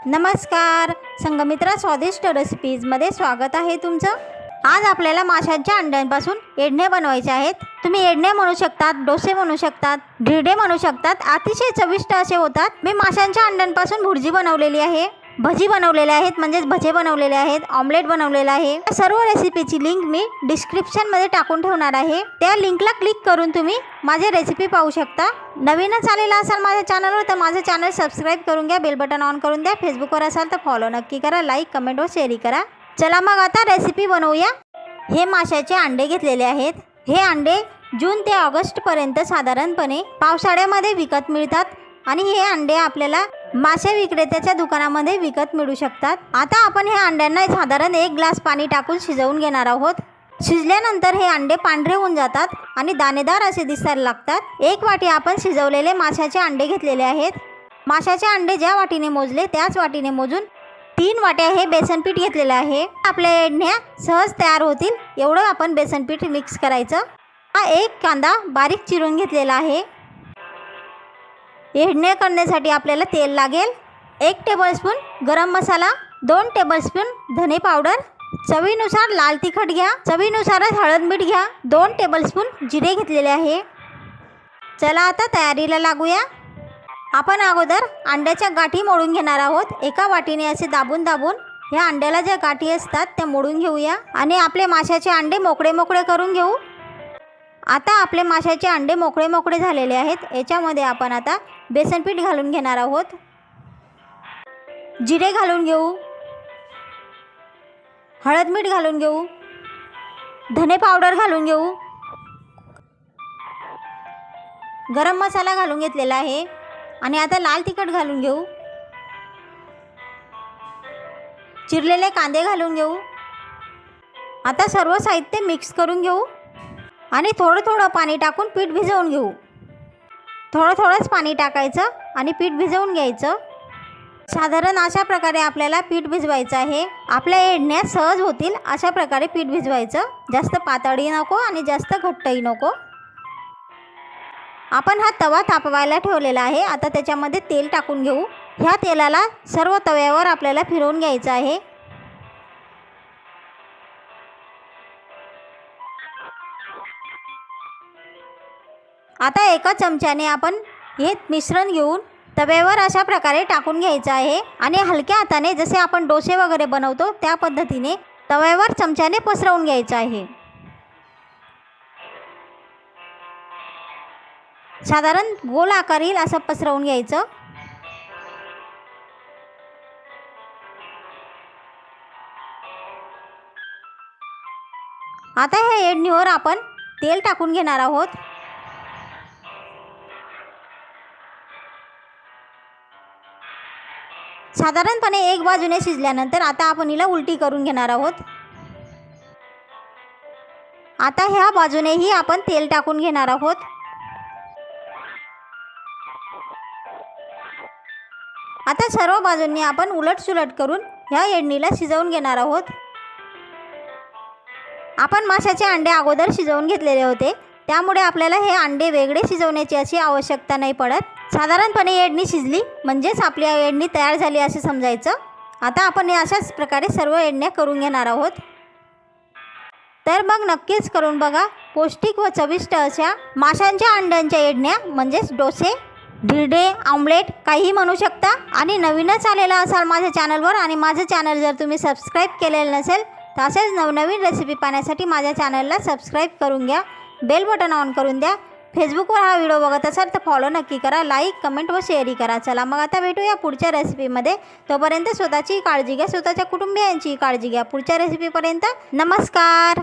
नमस्कार, संघमित्रा स्वादिष्ट रेसिपीजमध्ये स्वागत आहे तुमचं। आज आपल्याला माशांच्या अंड्यांपासून एडणे बनवायचे आहेत। तुम्ही एडणे म्हणू शकतात, डोसे म्हणू शकतात, धिरडे म्हणू शकतात। अतिशय चविष्ट असे होतात। मी माशांच्या अंड्यांपासून भुर्जी बनवलेली आहे, भजी बनवलेले आहेत म्हणजे भजे बनवलेले आहेत, ऑमलेट बनवलेला आहे। सर्व रेसिपीची लिंक मी डिस्क्रिप्शनमध्ये टाकून ठेवणार आहे। त्या लिंकला क्लिक करून तुम्ही माझे रेसिपी पाहू शकता। नवीनच आलेला असाल माझ्या चॅनलवर तर माझं चॅनल सबस्क्राइब करून घ्या, बेल बटन ऑन करून द्या। फेसबुकवर असाल तर फॉलो नक्की करा, लाईक कमेंट व शेअर करा। चला मग आता रेसिपी बनवूया। हे माशाचे अंडे घेतलेले आहेत। हे अंडे जून ते ऑगस्ट पर्यंत साधारणपणे पावसाळ्यामध्ये विकत मिळतात आणि हे अंडे आपल्याला मासे विक्रेत्याच्या दुकानामध्ये विकत मिळू शकतात। आता आपण हे अंड्यांना साधारण 1 ग्लास पाणी टाकून शिजवून घेणार आहोत। शिजल्यानंतर हे अंडे पांढरे होऊन जातात आणि दाणेदार असे दिसायला लागतात। 1 वाटी आपण शिजवलेले माशाचे अंडे घेतलेले आहेत। माशाचे अंडे ज्या वाटीने मोजले त्याच वाटीने मोजून 3 वाट्या हे बेसन पीठ घेतलेले आहे। आपल्या एडण्या सहज तयार होतील एवढं आपण बेसन पीठ मिक्स करायचं। हा 1 कांदा बारीक चिरून घेतलेला आहे। एडणे करण्यासाठी आपल्याला तेल लागेल। 1 टेबलस्पून गरम मसाला, 2 टेबलस्पून धने पावडर, चवीनुसार लाल तिखट घ्या, चवीनुसारच हळद मीठ घ्या, 2 टेबलस्पून जिरे घेतलेले आहे। चला आता तयारीला लागूया। आपण अगोदर अंड्याच्या गाठी मोडून घेणार आहोत। एका वाटीने असे दाबून दाबून ह्या अंड्याला ज्या गाठी असतात त्या मोडून घेऊया आणि आपले माशाचे अंडे मोकळे मोकळे करून घेऊ। आता आपले माशाचे अंडे मोकळे मोकळे झालेले आहेत। याच्यामध्ये आपण आता बेसन पीठ घालून घेणार आहोत, जिरे घालून घेऊ, हळद मीठ घालून घेऊ, धने पावडर घालून घेऊ, गरम मसाला घालून घेतलेला आहे आणि आता लाल तिखट घालून घेऊ, चिरलेले कांदे घालून घेऊ। आता सर्व साहित्य मिक्स करून घेऊ आणि थोडं थोडं पाणी टाकून पीठ भिजवून घेऊ। थोडं थोडंच पाणी टाकायचं आणि पीठ भिजवून घ्यायचं। साधारण अशा प्रकारे आपल्याला पीठ भिजवायचं आहे। आपल्या एडण्या सहज होतील अशा प्रकारे पीठ भिजवायचं। जास्त पातळही नको आणि जास्त घट्टही नको। आपण हा तवा तापवायला ठेवलेला आहे। आता त्याच्यामध्ये तेल टाकून घेऊ। ह्या तेलाला सर्व तव्यावर आपल्याला फिरवून घ्यायचं आहे। आता एका चमच्याने आपण हे मिश्रण घेऊन तव्यावर अशा प्रकारे टाकून घ्यायचं आहे आणि हलक्या हाताने जसे आपण डोसे वगैरे बनवतो त्या पद्धतीने तव्यावर चमच्याने पसरवून घ्यायचं आहे। साधारण गोल आकार येईल असं पसरवून घ्यायचं। आता ह्या एडणीवर आपण तेल टाकून घेणार आहोत। साधारणपणे 1 बाजूने शिजल्यानंतर आता आपण हिला उलटी करून घेणार आहोत। आता ह्या बाजूनेही आपण तेल टाकून घेणार आहोत। आता सर्व बाजूंनी आपण उलटसुलट करून ह्या एडणीला शिजवून घेणार आहोत। आपण माशाचे अंडे अगोदर शिजवून घेतलेले होते त्यामुळे आपल्याला हे अंडे वेगळे शिजवण्याची अशी आवश्यकता नाही पडत। साधारणपणे एडणी शिजली म्हणजेच आपली एडणी तयार झाली असे समजायचं। आता आपण अशाच प्रकारे सर्व एडण्या करून घेणार आहोत। तर मग नक्कीच करून बघा। पौष्टिक व चविष्ट अशा माशांच्या अंड्यांच्या एडण्या म्हणजेच डोसे, धिरडे, ऑमलेट काहीही म्हणू शकता। आणि नवीनच आलेला असाल माझ्या चॅनलवर आणि माझं चॅनल जर तुम्ही सबस्क्राईब केलेलं नसेल तर असेच नवनवीन रेसिपी पाहण्यासाठी माझ्या चॅनलला सबस्क्राईब करून घ्या, बेल बटन ऑन करून द्या। फेसबुकवर हा व्हिडिओ बघत असाल तर फॉलो नक्की करा, लाईक कमेंट व शेअरही करा। चला मग आता भेटूया पुढच्या रेसिपीमध्ये। तोपर्यंत स्वतःची काळजी घ्या, स्वतःच्या कुटुंबियांची काळजी घ्या। पुढच्या रेसिपीपर्यंत नमस्कार।